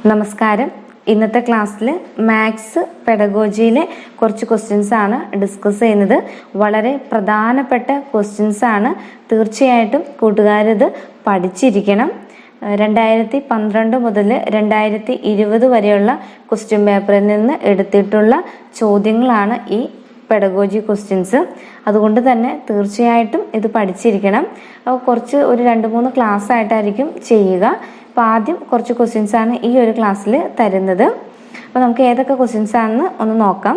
നമസ്കാരം. ഇന്നത്തെ ക്ലാസ്സിൽ മാത്സ് പെഡഗോജിയിലെ കുറച്ച് ക്വസ്റ്റ്യൻസ് ആണ് ഡിസ്കസ് ചെയ്യുന്നത്. വളരെ പ്രധാനപ്പെട്ട ക്വസ്റ്റ്യൻസ് ആണ്. തീർച്ചയായിട്ടും കൂട്ടുകാരിത് പഠിച്ചിരിക്കണം. 2012 മുതൽ 2020 വരെയുള്ള ക്വസ്റ്റ്യൻ പേപ്പറിൽ നിന്ന് എടുത്തിട്ടുള്ള ചോദ്യങ്ങളാണ് ഈ പെഡഗോജി ക്വസ്റ്റ്യൻസ്. അതുകൊണ്ട് തന്നെ തീർച്ചയായിട്ടും ഇത് പഠിച്ചിരിക്കണം. കുറച്ച് ഒരു 2-3 ക്ലാസ് ആയിട്ടായിരിക്കും ചെയ്യുക. അപ്പോൾ ആദ്യം കുറച്ച് ക്വസ്റ്റ്യൻസ് ആണ് ഈ ഒരു ക്ലാസ്സിൽ തരുന്നത്. അപ്പോൾ നമുക്ക് ഏതൊക്കെ ക്വസ്റ്റ്യൻസ് ആണെന്ന് ഒന്ന് നോക്കാം.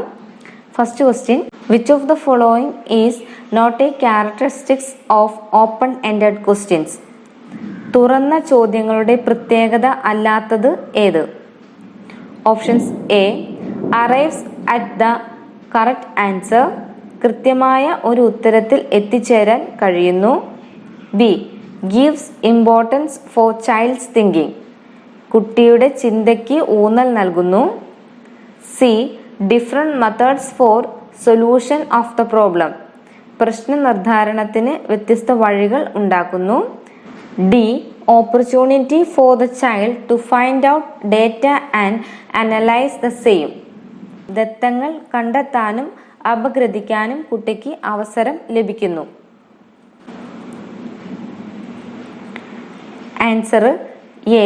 First question, which of the following is not a characteristics of open ended questions? തുറന്ന ചോദ്യങ്ങളുടെ പ്രത്യേകത അല്ലാത്തത് ഏത്? Options A, arrives at the correct answer, കൃത്യമായ ഒരു ഉത്തരത്തിൽ എത്തിച്ചേരാൻ കഴിയുന്നു. B, gives importance for child's thinking, കുട്ടിയുടെ ചിന്തയ്ക്ക് ഊന്നൽ നൽകുന്നു. C, different methods for solution of the problem, പ്രശ്ന നിർദ്ധാരണത്തിന് വ്യത്യസ്ത വഴികൾ ഉണ്ടാക്കുന്നു. D, opportunity for the child to find out data and analyse the same, ദത്തങ്ങൾ കണ്ടെത്താനും അപഗ്രഥിക്കാനും കുട്ടിക്ക് അവസരം ലഭിക്കുന്നു. Answer A,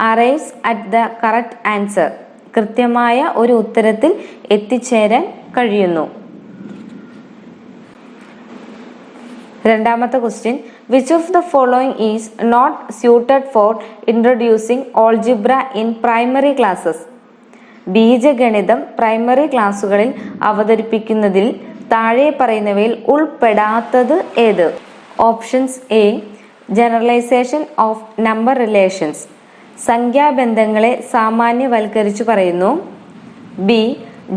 arrives at the correct answer, കൃത്യമായ ഒരു ഉത്തരത്തിൽ എത്തിച്ചേരാൻ കഴിയുന്നു. രണ്ടാമത്തെ question, which of the following is not suited for introducing algebra in primary classes? ബീജഗണിതം പ്രൈമറി ക്ലാസ്സുകളിൽ അവതരിപ്പിക്കുന്നതിൽ താഴെ പറയുന്നവയിൽ ഉൾപ്പെടാത്തത് ഏത്? Options A, generalisation of number relations, സംഖ്യാബന്ധങ്ങളെ സാമാന്യവൽക്കരിച്ചു പറയുന്നു. B,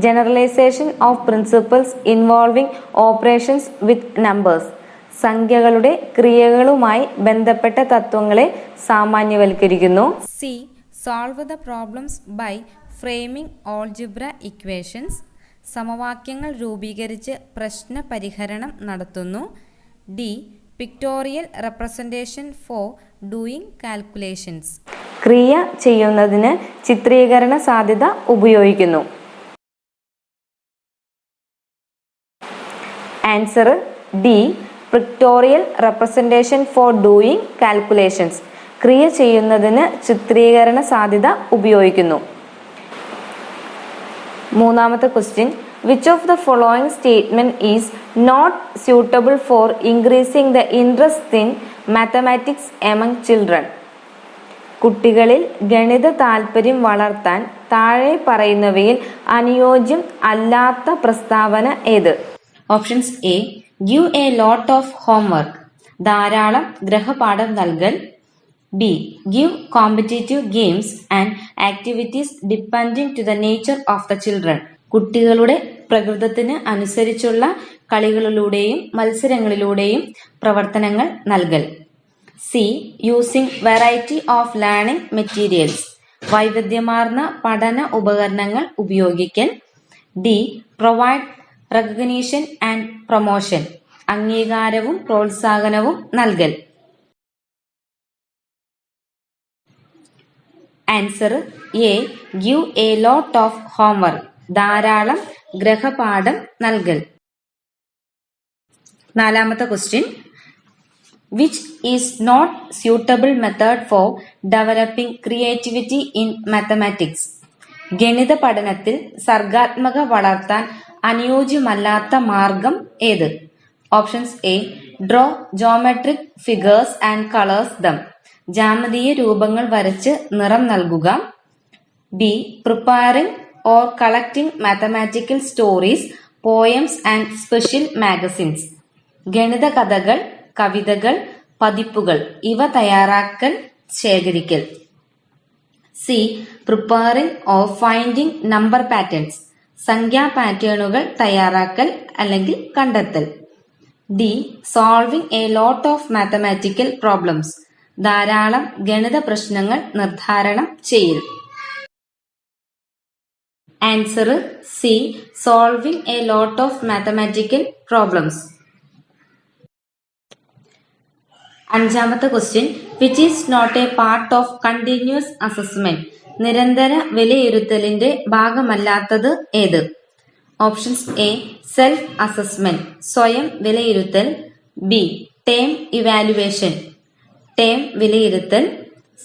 generalisation of principles involving operations with numbers, സംഖ്യകളുടെ ക്രിയകളുമായി ബന്ധപ്പെട്ട തത്വങ്ങളെ സാമാന്യവൽക്കരിക്കുന്നു. C, solve the problems by framing algebra equations, സമവാക്യങ്ങൾ രൂപീകരിച്ച് പ്രശ്ന പരിഹരണം നടത്തുന്നു. D, pictorial representation for doing calculations, ക്രിയ ചെയ്യുന്നതിന് ചിത്രീകരണ സാധ്യത ഉപയോഗിക്കുന്നു. Answer D, pictorial representation for doing calculations, ക്രിയ ചെയ്യുന്നതിന് ചിത്രീകരണ സാധ്യത ഉപയോഗിക്കുന്നു. മൂന്നാമത്തെ question, which of the following statement is not suitable for increasing the interest in mathematics among children? കുട്ടികളിൽ ഗണിത താൽപര്യം വളർത്താൻ താഴെ പറയുന്നവയിൽ അനുയോജ്യം അല്ലാത്ത പ്രസ്താവന ഏത്? Options A, give a lot of homework, ധാരാളം ഗൃഹപാഠം നൽകൽ. B, give competitive games and activities depending to the nature of the children, കുട്ടികളുടെ പ്രകൃതത്തിന് അനുസരിച്ചുള്ള കളികളിലൂടെയും മത്സരങ്ങളിലൂടെയും പ്രവർത്തനങ്ങൾ നൽകൽ. C, using variety of learning materials, വൈവിധ്യമാർന്ന പഠന ഉപകരണങ്ങൾ ഉപയോഗിക്കൽ. D, provide recognition and promotion, അംഗീകാരവും പ്രോത്സാഹനവും നൽകൽ. Answer A, give a lot of homework, ധാരാളം ഗൃഹപാഠം നൽകൽ. നാലാമത്തെ question, which is not suitable method for developing creativity in mathematics? ഗണിത പഠനത്തിൽ സർഗാത്മക വളർത്താൻ അനുയോജ്യമല്ലാത്ത മാർഗം ഏത്? Options A, draw geometric figures and colours them, ജാമിതീയ രൂപങ്ങൾ വരച്ച് നിറം നൽകുക. B, preparing or collecting mathematical stories, poems and special magazines, ഗണിത കഥകൾ, കവിതകൾ, പതിപ്പുകൾ ഇവ തയ്യാറാക്കൽ, ശേഖരിക്കൽ. C, preparing or finding number patterns, സംഖ്യാ പാറ്റേണുകൾ തയ്യാറാക്കൽ അല്ലെങ്കിൽ കണ്ടെത്തൽ. D, solving a lot of mathematical problems, ധാരാളം ഗണിത പ്രശ്നങ്ങൾ നിർദ്ധാരണം ചെയ്യൽ. Answer C, solving a lot of mathematical problems. അഞ്ചാമത്തെ question, which is not a part of continuous assessment? നിരന്തര വിലയിരുത്തലിന്റെ ഭാഗമല്ലാത്തത് ഏത്? ഓപ്ഷൻസ് എ സെൽഫ് അസസ്മെന്റ്, സ്വയം വിലയിരുത്തൽ. ബി ടേം ഇവാലുവേഷൻ, ടേം വിലയിരുത്തൽ.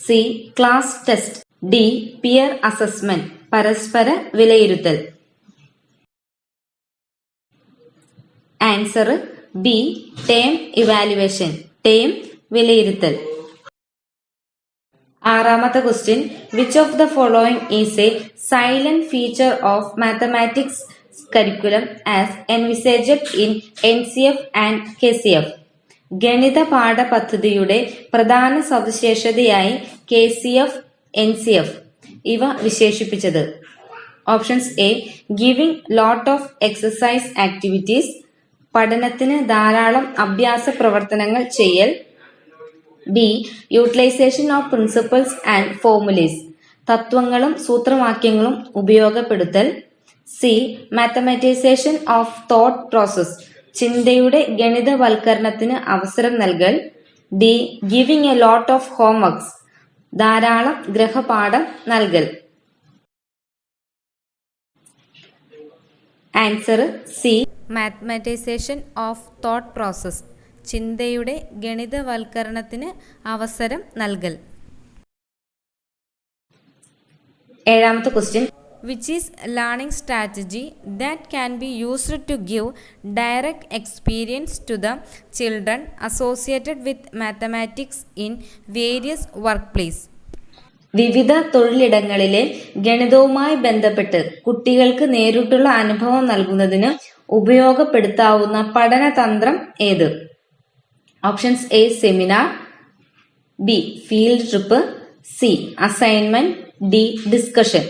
C class test. D peer assessment, പരസ്പര വിലയിരുത്തൽ. Answer B term evaluation, term വിലയിരുത്തൽ. ആറാമത്തെ question, which of the following is a salient feature of mathematics curriculum as envisaged in NCF and KCF? ഗണിത പാഠപദ്ധതിയുടെ പ്രധാന സവിശേഷതയായി KCF, NCF ഇവ വിശേഷിപ്പിച്ചത്? Options A giving lot of exercise activities, പഠനത്തിന് ധാരാളം അഭ്യാസ പ്രവർത്തനങ്ങൾ ചെയ്യൽ. B utilisation of principles and formulas, തത്വങ്ങളും സൂത്രവാക്യങ്ങളും ഉപയോഗപ്പെടുത്തൽ. C mathematisation of thought process, ചിന്തയുടെ ഗണിതവൽക്കരണത്തിന് അവസരം നൽകൽ. D giving a lot of homeworks, ധാരാളം ഗൃഹപാഠം നൽകൽ. Answer C mathematisation of thought process, ചിന്തയുടെ ഗണിതവൽക്കരണത്തിന് അവസരം നൽകൽ. ഏഴാമത്തെ question, which is learning strategy that can be used to give direct experience to the children associated with mathematics in various workplace? വിവിധ തൊഴിലിടങ്ങളിലെ ഗണിതവുമായി ബന്ധപ്പെട്ട് കുട്ടികൾക്ക് നേരിട്ടുള്ള അനുഭവം നൽകുന്നതിന് ഉപയോഗപ്പെടുത്താവുന്ന പഠനതന്ത്രം ഏത്? Options A seminar, B field trip, C assignment, D discussion.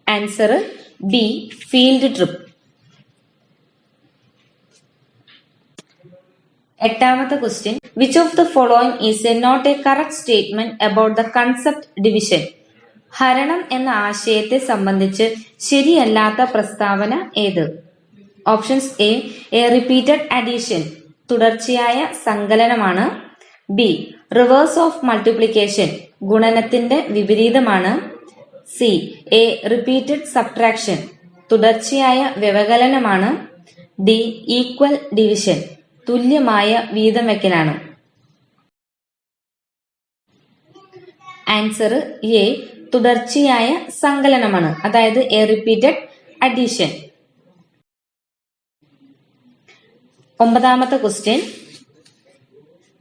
Answer B field trip. എട്ടാമത്തെ question, which of the following is a not a correct statement about the concept division? ഹരണം എന്ന ആശയത്തെ സംബന്ധിച്ച് ശരിയല്ലാത്ത പ്രസ്താവന ഏത്? ഓപ്ഷൻസ് എ റിപ്പീറ്റഡ് അഡീഷൻ, തുടർച്ചയായ സങ്കലനമാണ്. B reverse of multiplication, ഗുണനത്തിന്റെ വിപരീതമാണ്. C A repeated subtraction, തുടർച്ചയായ വ്യവകലനമാണ്. ഡി ഈക്വൽ ഡിവിഷൻ, തുല്യമായ വീതം വയ്ക്കലാണ്. ആൻസർ എ തുടർച്ചയായ സങ്കലനമാണ്, അതായത് എ റിപ്പീറ്റഡ് അഡീഷൻ. ഒമ്പതാമത്തെ question,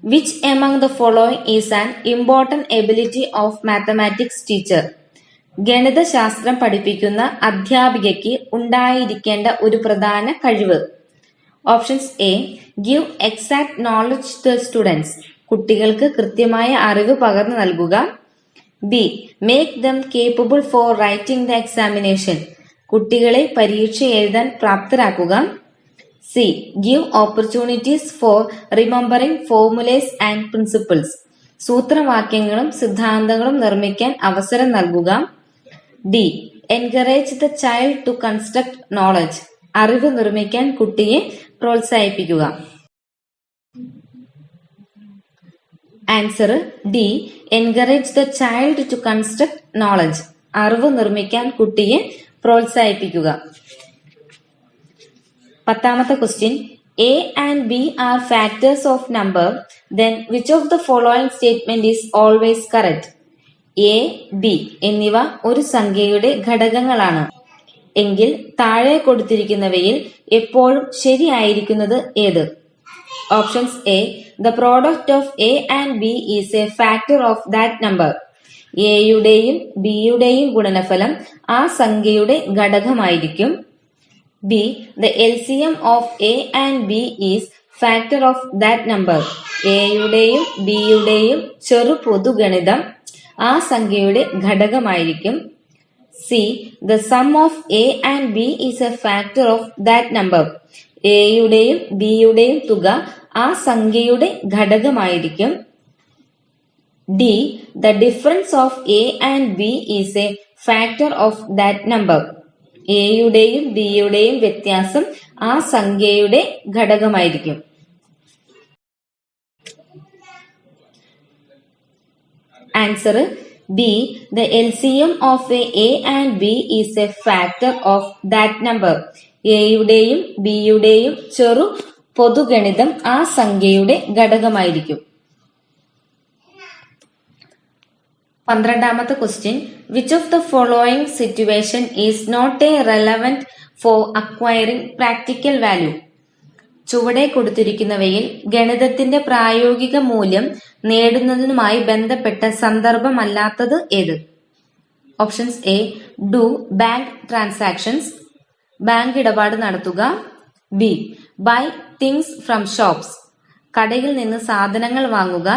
which among the following is an important ability of mathematics teacher? ഗണിതശാസ്ത്രം പഠിപ്പിക്കുന്ന അധ്യാപികയ്ക്ക് ഉണ്ടായിരിക്കേണ്ട ഒരു പ്രധാന കഴിവ്. Options A give exact knowledge to students, കുട്ടികൾക്ക് കൃത്യമായ അറിവ് പകർന്നു നൽകുക. B make them capable for writing the examination, കുട്ടികളെ പരീക്ഷ എഴുതാൻ പ്രാപ്തരാക്കുക. C give opportunities for remembering formulas and principles, സൂത്രവാക്യങ്ങളും സിദ്ധാന്തങ്ങളും നിർമ്മിക്കാൻ അവസരം നൽകുക. D encourage the child to construct knowledge, അറിവ് നിർമ്മിക്കാൻ കുട്ടിയെ പ്രോത്സാഹിപ്പിക്കുക. Answer D encourage the child to construct knowledge, അറിവ് നിർമ്മിക്കാൻ കുട്ടിയെ പ്രോത്സാഹിപ്പിക്കുക. പത്താമത്തെ question, A and B are factors of number, then which of the following statement is always correct? A B എന്നിവ ഒരു സംഖ്യയുടെ ഘടകങ്ങളാണ് എങ്കിൽ താഴെ കൊടുത്തിരിക്കുന്നവയിൽ എപ്പോഴും ശരിയായിരിക്കുന്നത് ഏത്? Options A the product of A and B is a factor of that number, എയുടെയും ബിയുടെയും ഗുണനഫലം ആ സംഖ്യയുടെ ഘടകമായിരിക്കും. B the LCM of A and B is factor of that number, എയുടെയും ബിയുടെയും ചെറു പൊതുഗണിതം ആ സംഖ്യയുടെ ഘടകമായിരിക്കും. C the sum of A and B is a factor of that number, എയുടെയും ബിയുടെയും തുക ആ സംഖ്യയുടെ ഘടകമായിരിക്കും. D the difference of A and B is a factor of that number, എയുടെയും ബിയുടെയും വ്യത്യാസം ആ സംഖ്യയുടെ ഘടകമായിരിക്കും. Answer B. The LCM of A and B is a factor of that number. എയുടെയും ബിയുടെയും ചെറു പൊതുഗണിതം ആ സംഖ്യയുടെ ഘടകമായിരിക്കും. 12ാമത്തെ question. Which of the following situation is not a relevant for acquiring practical value? ചുവടെ കൊടുത്തിരിക്കുന്നവയിൽ ഗണിതത്തിന്റെ പ്രായോഗിക മൂല്യം നേടുന്നതിനുമായി ബന്ധപ്പെട്ട സന്ദർഭമല്ലാത്തത് ഏത്? Options A. Do bank transactions, bank ഇടപാട് നടത്തുക. B. Buy things from shops, കടയിൽ നിന്ന് സാധനങ്ങൾ വാങ്ങുക.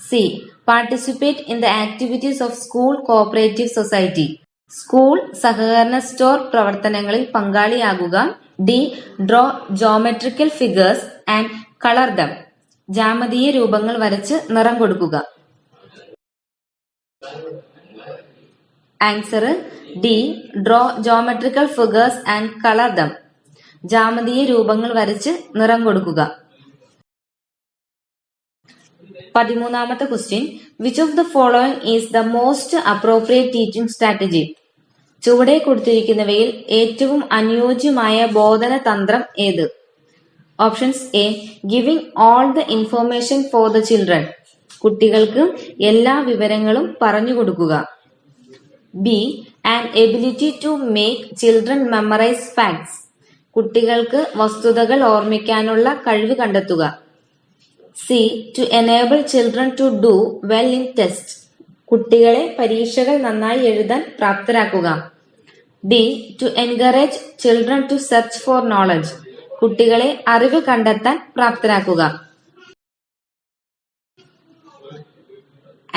C. Participate in the activities of school cooperative society, school സഹകരണ സ്റ്റോർ പ്രവർത്തനങ്ങളിൽ പങ്കാളിയാകുക. D. Draw geometrical figures and colour them, ജാമതീയ രൂപങ്ങൾ വരച്ച് നിറം കൊടുക്കുക. Answer D. Draw geometrical figures and colour them, ജാമതീയ രൂപങ്ങൾ വരച്ച് നിറം കൊടുക്കുക. 13ാമത്തെ question. Which of the following is the most appropriate teaching strategy? ചുവടെ കൊടുത്തിരിക്കുന്നവയിൽ ഏറ്റവും അനുയോജ്യമായ ബോധന തന്ത്രം ഏത്? Options A. Giving all the information for the children, കുട്ടികൾക്ക് എല്ലാ വിവരങ്ങളും പറഞ്ഞു കൊടുക്കുക. B. An ability to make children memorise facts, കുട്ടികൾക്ക് വസ്തുതകൾ ഓർമ്മിക്കാനുള്ള കഴിവ് കണ്ടെത്തുക. C. To enable children to do well in test, കുട്ടികളെ പരീക്ഷകൾ നന്നായി എഴുതാൻ പ്രാപ്തരാക്കുക. D. To encourage children to search for knowledge, കുട്ടികളെ അറിവ് കണ്ടെത്താൻ പ്രാപ്തരാക്കുക.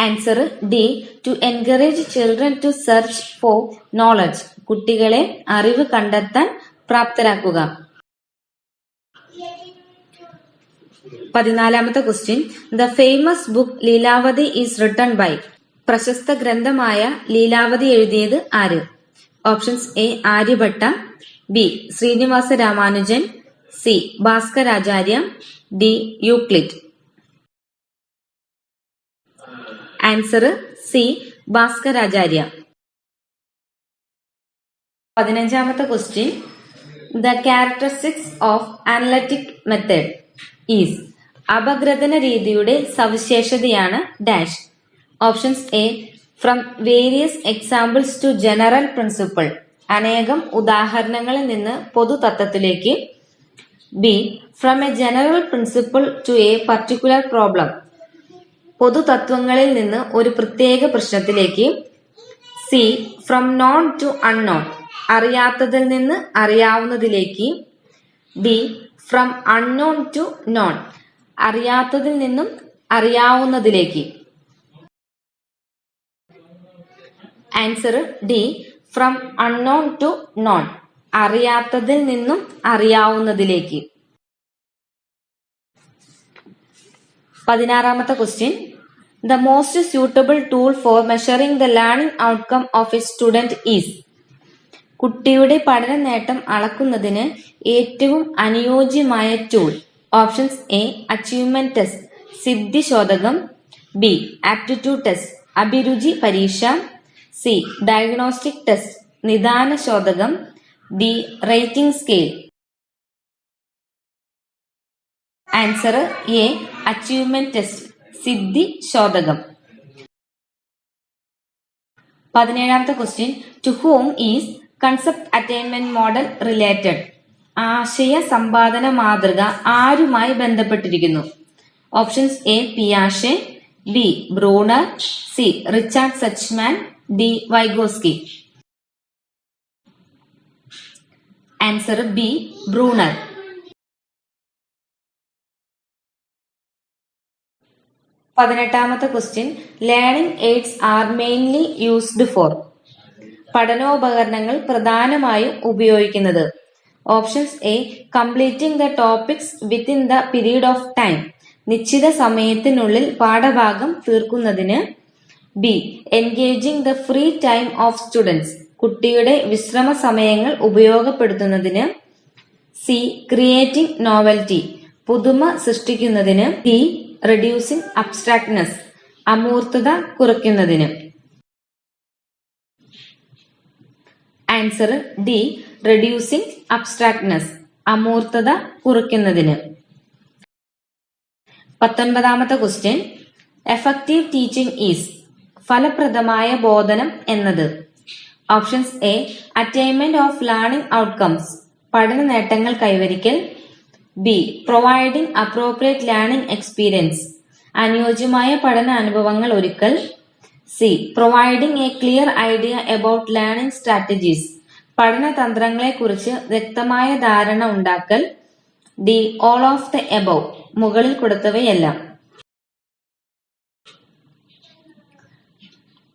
Answer D. To encourage children to search for knowledge, കുട്ടികളെ അറിവ് കണ്ടെത്താൻ പ്രാപ്തരാക്കുക. 14ാമത്തെ question. The famous book Lilavati is written by, പ്രശസ്ത ഗ്രന്ഥമായ ലീലാവതി എഴുതിയത് ആര്? Options A. Aryabhata, B. Srinivasa Ramanujan, C. Bhaskaracharya, D. Euclid. Answer C. Bhaskaracharya. 15ാമത്തെ question. The characteristics of analytic method is, അപഗ്രഥന രീതിയുടെ സവിശേഷതയാണ് dash. Options A. From various examples to general principle, അനേകം ഉദാഹരണങ്ങളിൽ നിന്ന് പൊതുതത്വത്തിലേക്ക്. B. From a general principle to a particular problem, പൊതുതത്വങ്ങളിൽ നിന്ന് ഒരു പ്രത്യേക പ്രശ്നത്തിലേക്ക്. C. From known to unknown, അറിയാത്തതിൽ നിന്ന് അറിയാവുന്നതിലേക്ക്. D. From unknown to known, അറിയാത്തതിൽ നിന്നും അറിയാവുന്നതിലേക്ക്. Answer D. From unknown to known, അറിയാത്തതിൽ നിന്നും അറിയാവുന്നതിലേക്ക്. 16ാമത്തെ question. The most suitable tool for measuring the learning outcome of a student is, കുട്ടിയുടെ പഠന നേട്ടം അളക്കുന്നതിന് ഏറ്റവും അനുയോജ്യമായ tool. Options A. Achievement test, സിദ്ധി ശോധകം. ബി. ആപ്റ്റിറ്റ്യൂഡ് ടെസ്റ്റ്, അഭിരുചി പരീക്ഷ. സി. ഡയഗ്നോസ്റ്റിക് ടെസ്റ്റ്, നിദാന ശോധകം. D. Rating scale. Answer A. Achievement test, സിദ്ധി ശോധകം. 17ാമത്തെ question. To whom is concept attainment model related, ആശയ സമ്പാദന മാതൃക ആരുമായി ബന്ധപ്പെട്ടിരിക്കുന്നു? Options A. പിയാഷെ, B. Bruner, C. Richard Suchman, D. Vygotsky. Answer B. Bruner. 18ാമത്തെ question. Learning aids are mainly used for, പഠനോപകരണങ്ങൾ പ്രധാനമായും ഉപയോഗിക്കുന്നത്. Options A. Completing the topics within the period of time, നിശ്ചിത സമയത്തിനുള്ളിൽ പാഠഭാഗം തീർക്കുന്നതിന്. B. Engaging the free time of students, കുട്ടിയുടെ വിശ്രമ സമയങ്ങൾ ഉപയോഗപ്പെടുത്തുന്നതിന്. സി. ക്രിയേറ്റിംഗ് നോവൽറ്റി, പുതുമ സൃഷ്ടിക്കുന്നതിന്. ഡി. റെഡ്യൂസിംഗ് അബ്സ്ട്രാക്ട്നെസ്, അമൂർത്തത കുറയ്ക്കുന്നതിന്. ആൻസർ ഡി, റെഡ്യൂസിംഗ് അബ്സ്ട്രാക്ട്നെസ്, അമൂർത്തത കുറയ്ക്കുന്നതിന്. 19ാമത്തെ ക്വസ്റ്റ്യൻ, എഫക്റ്റീവ് ടീച്ചിങ് ഈസ്, ഫലപ്രദമായ ബോധനം എന്നത്. Options A, attainment of learning outcomes, പഠന നേട്ടങ്ങൾ കൈവരിക്കൽ. B, providing appropriate learning experience, അനുയോജ്യമായ പഠന അനുഭവങ്ങൾ ഒരുക്കൽ. C, providing a clear idea about learning strategies, പഠന തന്ത്രങ്ങളെ കുറിച്ച് വ്യക്തമായ ധാരണ ഉണ്ടാക്കൽ. D, all of the above, മുകളിൽ കൊടുത്തവയെല്ലാം.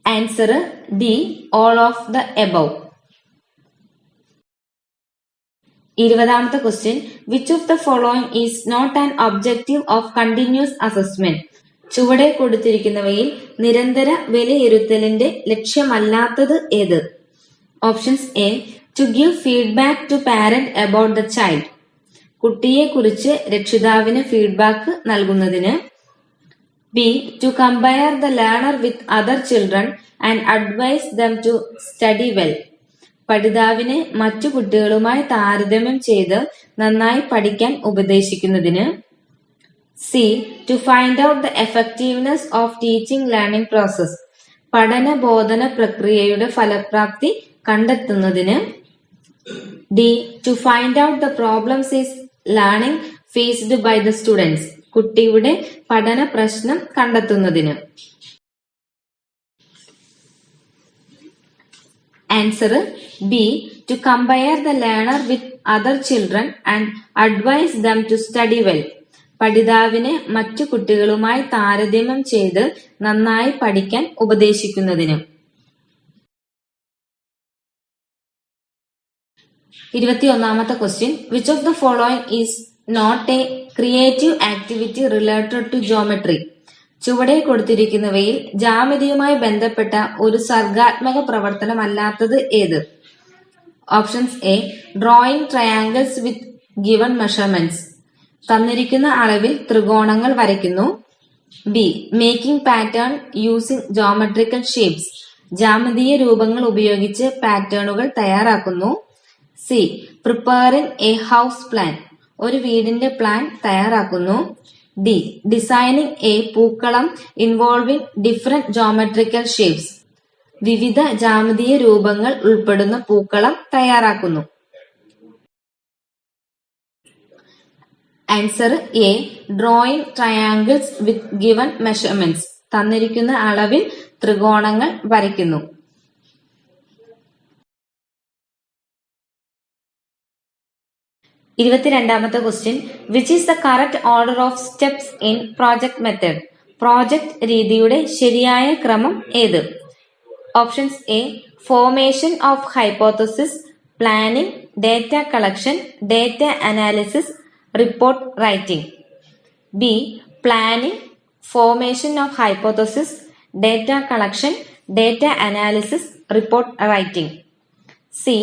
Answer D, all of the above. 20ാമത്തെ question, which of the following is not an objective of continuous assessment. ചുവടെ കൊടുത്തിരിക്കുന്നവയിൽ നിരന്തര വിലയിരുത്തലിന്റെ ലക്ഷ്യമല്ലാത്തത് ഏത്? Options A, to give feedback to parent about the child, കുട്ടിയെ കുറിച്ച് രക്ഷിതാവിന് ഫീഡ്ബാക്ക് നൽകുന്നതിന്. B, to compare the learner with other children and advise them to study well, പഠിതാവിനെ മറ്റു കുട്ടികളുമായി താരതമ്യം ചെയ്ത് നന്നായി പഠിക്കാൻ ഉപദേശിക്കുന്നതിന്. C, to find out the effectiveness of teaching learning process, പഠന ബോധന പ്രക്രിയയുടെ ഫലപ്രാപ്തി കണ്ടെത്തുന്നതിന്. D, to find out the problems is learning faced by the students, കുട്ടിയുടെ പഠന പ്രശ്നം കണ്ടെത്തുന്നതിന്. Answer B, to compare the learner with other children and advise them to study well, പഠിതാവിനെ മറ്റു കുട്ടികളുമായി താരതമ്യം ചെയ്ത് നന്നായി പഠിക്കാൻ ഉപദേശിക്കുന്നതിന്. 21ാമത്തെ question, which of the following is not a creative activity related to geometry. ചുവടെ കൊടുത്തിരിക്കുന്നവയിൽ ജാമിതിയുമായി ബന്ധപ്പെട്ട ഒരു സർഗാത്മക പ്രവർത്തനമല്ലാത്തത് ഏത്? Options A, drawing triangles with given measurements, തന്നിരിക്കുന്ന അളവിൽ ത്രികോണങ്ങൾ വരയ്ക്കുന്നു. B, making pattern using geometrical shapes, ജാമിതീയ രൂപങ്ങൾ ഉപയോഗിച്ച് പാറ്റേണുകൾ തയ്യാറാക്കുന്നു. C, preparing a house plan, ഒരു വീടിന്റെ പ്ലാൻ തയ്യാറാക്കുന്നു. D, designing a pookalam involving different geometrical shapes, വിവിധ ജാമിതീയ രൂപങ്ങൾ ഉൾപ്പെടുന്ന പൂക്കളം തയ്യാറാക്കുന്നു. Answer A, drawing triangles with given measurements, തന്നിരിക്കുന്ന അളവിൽ ത്രികോണങ്ങൾ വരയ്ക്കുന്നു. 22ാമത്തെ question, which is the correct order of steps in project method. Project രീതിയുടെ ശരിയായ ക്രമം ഏത്? Options A, formation of hypothesis, planning, data collection, data analysis, report writing. B, planning, formation of hypothesis, data collection, data analysis, report writing. C,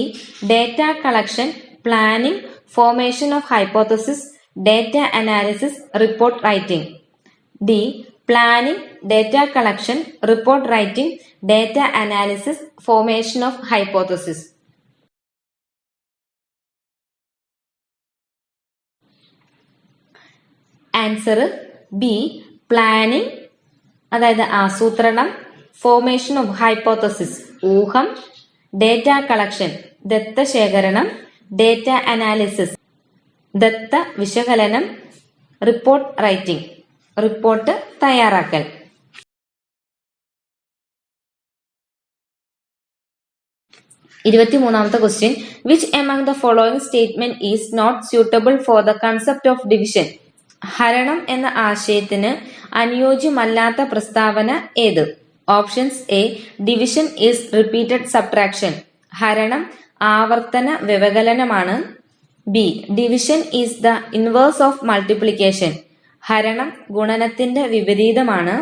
data collection, planning, formation of hypothesis, data analysis, report writing. D, planning, data collection, report writing, data analysis, formation of hypothesis. Answer B, planning, അതായത് ആസൂത്രണം, formation of hypothesis, ഊഹം, data collection, ദത്തശേഖരണം, data analysis, ദത്ത വിശകലനം, report writing, report തയ്യാറാക്കൽ. 23ാമത്തെ question, which among the following statement is not suitable for the concept of division. ഹരണം എന്ന ആശയത്തിന് അനുയോജ്യമല്ലാത്ത പ്രസ്താവന ഏത്? Options A, division is repeated subtraction, ഹരണം ആവർത്തന വ്യവകലനമാണ്. B, division is the inverse of multiplication, ഹരണം ഗുണനത്തിന്റെ വിപരീതമാണ്.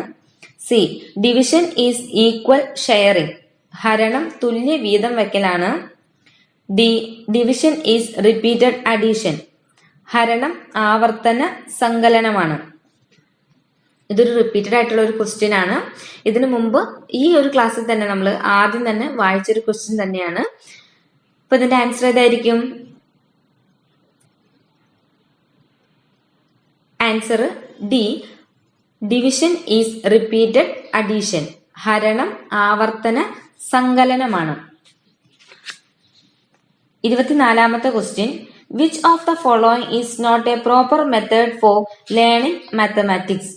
C, division is equal sharing, ഹരണം തുല്യ വീതം വയ്ക്കലാണ്. D, division is repeated addition, ഹരണം ആവർത്തന സങ്കലനമാണ്. ഇതൊരു റിപ്പീറ്റഡ് ആയിട്ടുള്ള ഒരു ക്വസ്റ്റ്യൻ ആണ്. ഇതിനു മുമ്പ് ഈ ഒരു ക്ലാസ്സിൽ തന്നെ നമ്മൾ ആദ്യം തന്നെ വായിച്ചൊരു ക്വസ്റ്റ്യൻ തന്നെയാണ്. അപ്പൊ ഇതിന്റെ ആൻസർ ഏതായിരിക്കും? Answer D, division is repeated addition. ഹരണം ആവർത്തന സങ്കലനമാണ്. 24ാമത്തെ question, which of the following is not a proper method for learning mathematics?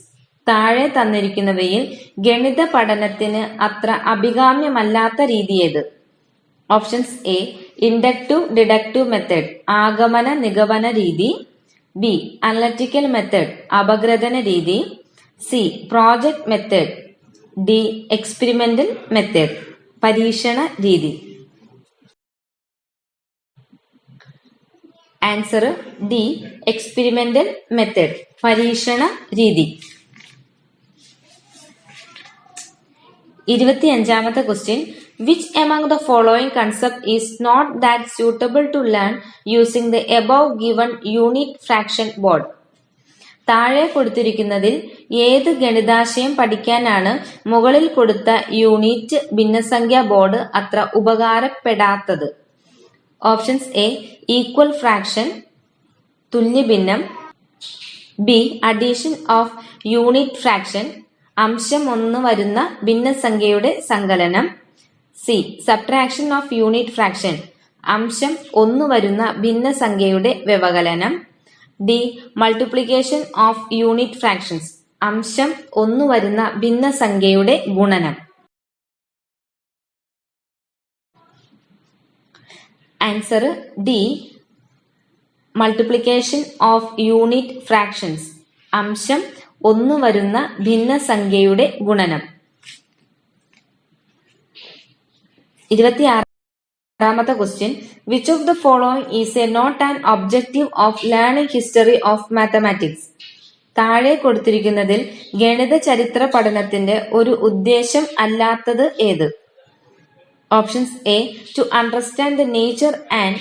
താഴെ തന്നിരിക്കുന്നവയിൽ ഗണിത പഠനത്തിന് അത്ര അഭികാമ്യമല്ലാത്ത രീതി ഏത്? Options A, inductive deductive method, ആഗമന നിഗമന രീതി. ബി, അനലറ്റിക്കൽ മെത്തേഡ്, അപഗ്രഥന രീതി. C, project method. D, experimental method, പരീക്ഷണ രീതി. ആൻസർ ഡി, എക്സ്പെരിമെന്റൽ മെത്തേഡ്, പരീക്ഷണ രീതി. 25ാമത്തെ question, which among the following concept is not that suitable to learn using the above given unit fraction board? താഴെ കൊടുത്തിരിക്കുന്നതിൽ ഏത് ഗണിതാശയം പഠിക്കാനാണ് മുകളിൽ കൊടുത്ത യൂണിറ്റ് ഭിന്നസംഖ്യാ ബോർഡ് അത്ര ഉപകാരപ്പെടാത്തത്? ഓപ്ഷൻസ് എ, ഈക്വൽ ഫ്രാക്ഷൻ, തുല്യഭിന്നം. B, addition of unit fraction, അംശം 1 വരുന്ന ഭിന്നസംഖ്യയുടെ സങ്കലനം. C, subtraction of unit fraction, അംശം 1 വരുന്ന ഭിന്നസംഖ്യയുടെ വ്യവകലനം. D, multiplication of unit fractions, അംശം 1 വരുന്ന ഭിന്നസംഖ്യയുടെ ഗുണനം. Answer D, multiplication of unit fractions, അംശം 1 വരുന്ന ഭിന്നസംഖ്യയുടെ ഗുണനം. 26ാമത്തെ question, which of the following is a not an objective of learning history of mathematics? താഴെ കൊടുത്തിരിക്കുന്നതിൽ ഗണിത ചരിത്ര പഠനത്തിന്റെ ഒരു ഉദ്ദേശം അല്ലാത്തത് ഏത്? Options A, to understand the nature and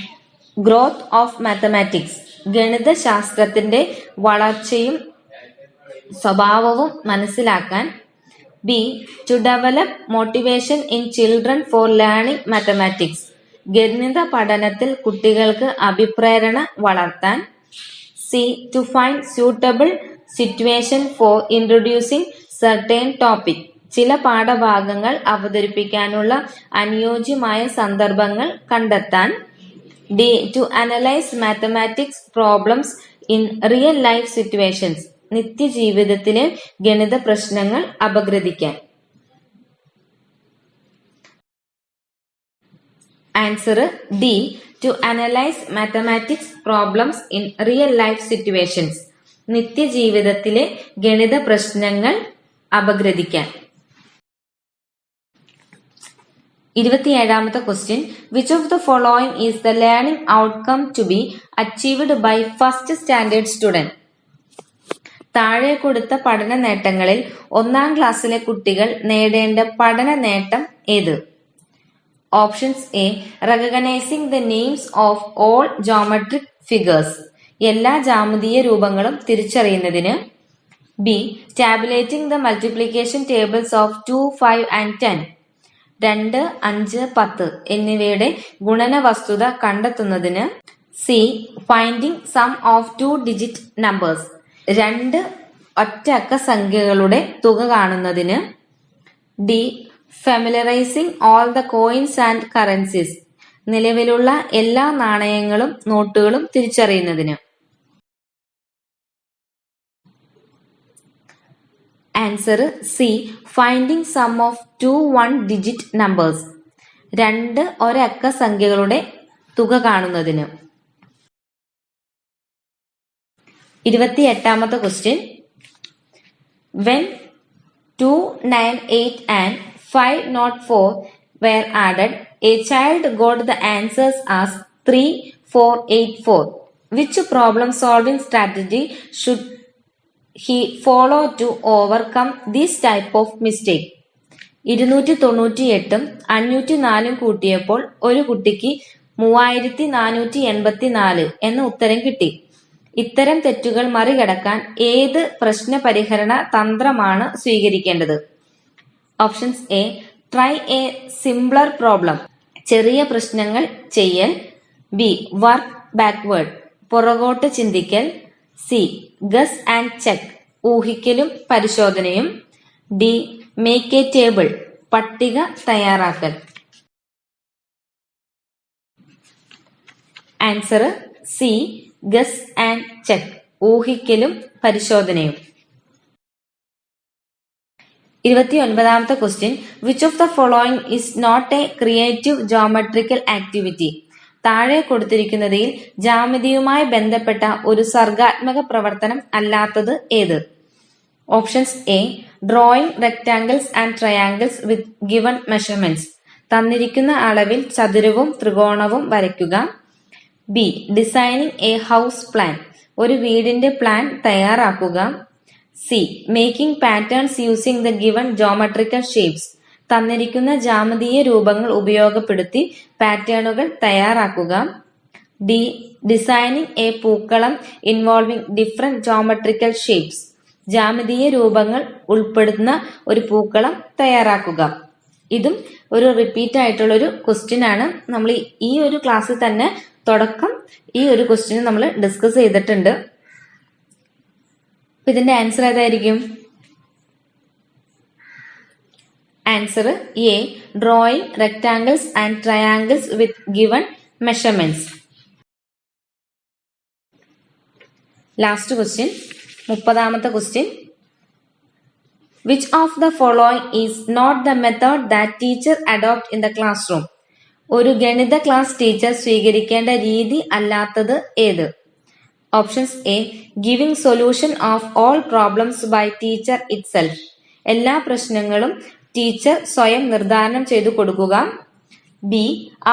growth of mathematics, ഗണിത ശാസ്ത്രത്തിന്റെ വളർച്ചയും സ്വഭാവവും മനസ്സിലാക്കാൻ. B, to develop motivation in children for learning mathematics, ഗണിത പഠനത്തിൽ കുട്ടികൾക്ക് അഭിപ്രേരണ വളർത്താൻ. C, to find suitable situation for introducing certain topic, ചില പാഠഭാഗങ്ങൾ അവതരിപ്പിക്കാനുള്ള അനുയോജ്യമായ സന്ദർഭങ്ങൾ കണ്ടെത്താൻ. D, to analyse mathematics problems in real life situations, നിത്യജീവിതത്തിലെ ഗണിത പ്രശ്നങ്ങൾ അപഗ്രഥിക്കാൻ. Answer D, to analyse mathematics problems in real life situations, നിത്യജീവിതത്തിലെ ഗണിത പ്രശ്നങ്ങൾ അപഗ്രഥിക്കാൻ. 27ാമത്തെ question, which of the following is the learning outcome to be achieved by first standard student? താഴെ കൊടുത്ത പഠന നേട്ടങ്ങളിൽ 1ാം ക്ലാസ്സിലെ കുട്ടികൾ നേടേണ്ട പഠന നേട്ടം ഏത്? Options A, recognising the names of all geometric figures, എല്ലാ ജാമിതീയ രൂപങ്ങളും തിരിച്ചറിയുന്നതിന്. B, tabulating the multiplication tables of 2, 5 and 10, 2, 5, 10 എന്നിവയുടെ ഗുണന വസ്തുത കണ്ടെത്തുന്നതിന്. C, finding sum of 2 digit numbers, 2 ഒറ്റ അക്ക സംഖ്യകളുടെ തുക കാണുന്നതിന്. D, familiarising all the coins and currencies, നിലവിലുള്ള എല്ലാ നാണയങ്ങളും നോട്ടുകളും തിരിച്ചറിയുന്നതിന്. Answer C, finding sum of 2 1 digit numbers, 2 ഒരക്ക സംഖ്യകളുടെ തുക കാണുന്നതിന്. 28ാമത്തെ question, when 2, 9, 8 and 504 were added, a child got the answers as 3, 4, 8, 4. Which problem solving strategy should he follow to overcome this type of mistake? 298 504 കൂട്ടിയപ്പോൾ ഒരു കുട്ടിക്ക് 3484 എന്ന ഉത്തരം കിട്ടി. ഇത്തരം തെറ്റുകൾ മറികടക്കാൻ ഏത് പ്രശ്ന പരിഹരണ തന്ത്രമാണ് സ്വീകരിക്കേണ്ടത്? Options A, try a simpler problem, ചെറിയ പ്രശ്നങ്ങൾ ചെയ്യൽ. ബി, വർക്ക് ബാക്ക്വേർഡ്, പുറകോട്ട് ചിന്തിക്കൽ. സി, ഗസ് ആൻഡ് ചെക്ക്, ഊഹിക്കലും പരിശോധനയും. ഡി, മേക്ക് എ ടേബിൾ, പട്ടിക തയ്യാറാക്കൽ. Answer C, guess and check, ഊഹിക്കലും പരിശോധനയും. 29ാമത്തെ question, which of the following is not a creative geometrical activity? താഴെ കൊടുത്തിരിക്കുന്നതിൽ ജ്യാമിതിയുമായി ബന്ധപ്പെട്ട ഒരു സർഗാത്മക പ്രവർത്തനം അല്ലാത്തത് ഏത്? Options A, drawing rectangles and triangles with given measurements, തന്നിരിക്കുന്ന അളവിൽ ചതുരവും ത്രികോണവും വരയ്ക്കുക. B, designing A house plan, ഒരു വീടിന്റെ പ്ലാൻ തയ്യാറാക്കുക. C, making patterns using the given geometrical shapes, തന്നിരിക്കുന്ന ജ്യാമിതീയ രൂപങ്ങൾ ഉപയോഗപ്പെടുത്തി പാറ്റേണുകൾ തയ്യാറാക്കുക. D, designing a pookalam involving different geometrical shapes, ജ്യാമിതീയ രൂപങ്ങൾ ഉൾപ്പെടുന്ന ഒരു പൂക്കളം തയ്യാറാക്കുക. ഇതും ഒരു റിപ്പീറ്റ് ആയിട്ടുള്ള ഒരു ക്വസ്റ്റ്യൻ ആണ്. നമ്മൾ ഈ ഒരു ക്ലാസ്സിൽ തന്നെ തുടക്കം ഈ ഒരു ക്വസ്റ്റ്യൻ നമ്മൾ ഡിസ്കസ് ചെയ്തിട്ടുണ്ട്. ഇതിന്റെ ആൻസർ ഏതായിരിക്കും? Answer A, drawing rectangles and triangles with given measurements. Last question, 30ാമത്തെ question, which of the following is not the method that teacher adopt in the classroom? ഒരു ഗണിത ക്ലാസ് ടീച്ചർ സ്വീകരിക്കേണ്ട രീതി അല്ലാത്തത് ഏത്? Options A, giving solution of all problems by teacher itself, എല്ലാ പ്രശ്നങ്ങളും teacher സ്വയം നിർദ്ധാരണം ചെയ്തു കൊടുക്കുക. B,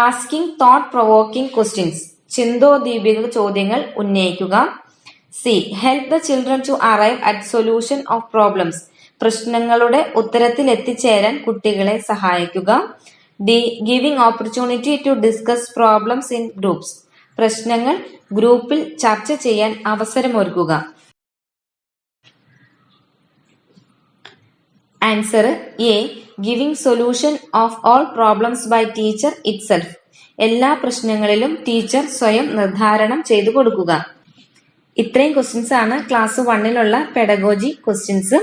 asking thought provoking questions, ചിന്തോദ്ദീപക ചോദ്യങ്ങൾ ഉന്നയിക്കുക. C, help the children to arrive at solution of problems, പ്രശ്നങ്ങളുടെ ഉത്തരത്തിൽ എത്തിച്ചേരാൻ കുട്ടികളെ സഹായിക്കുക. D, giving opportunity to discuss problems in groups, പ്രശ്നങ്ങൾ ഗ്രൂപ്പിൽ ചർച്ച ചെയ്യാൻ അവസരമൊരുക്കുക. Answer A, giving solution of all problems by teacher itself, എല്ലാ പ്രശ്നങ്ങളിലും ടീച്ചർ സ്വയം നിർദ്ധാരണം ചെയ്തു കൊടുക്കുക. ഇത്രയും ക്വസ്റ്റ്യൻസ് ആണ് ക്ലാസ് 1ലുള്ള പെഡഗോജി ക്വസ്റ്റ്യൻസ്.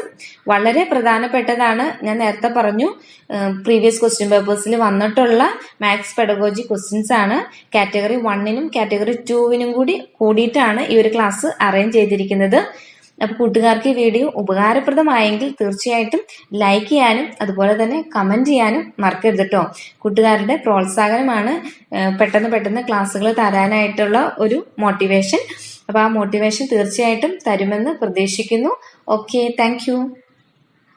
വളരെ പ്രധാനപ്പെട്ടതാണ്. ഞാൻ നേരത്തെ പറഞ്ഞു, പ്രീവിയസ് ക്വസ്റ്റ്യൻ പേപ്പേഴ്സിൽ വന്നിട്ടുള്ള മാത്സ് പെഡഗോജി ക്വസ്റ്റ്യൻസ് ആണ്. കാറ്റഗറി 1നും കാറ്റഗറി 2വിനും കൂടിയിട്ടാണ് ഈ ഒരു ക്ലാസ് അറേഞ്ച് ചെയ്തിരിക്കുന്നത്. അപ്പൊ കൂട്ടുകാർക്ക് ഈ വീഡിയോ ഉപകാരപ്രദമായെങ്കിൽ തീർച്ചയായിട്ടും ലൈക്ക് ചെയ്യാനും അതുപോലെ തന്നെ കമന്റ് ചെയ്യാനും മറക്കരുത് കേട്ടോ. കൂട്ടുകാരുടെ പ്രോത്സാഹനമാണ് പെട്ടെന്ന് ക്ലാസ്സുകൾ തരാനായിട്ടുള്ള ഒരു മോട്ടിവേഷൻ. അപ്പൊ ആ മോട്ടിവേഷൻ തീർച്ചയായിട്ടും തരുമെന്ന് പ്രതീക്ഷിക്കുന്നു. Okay, thank you.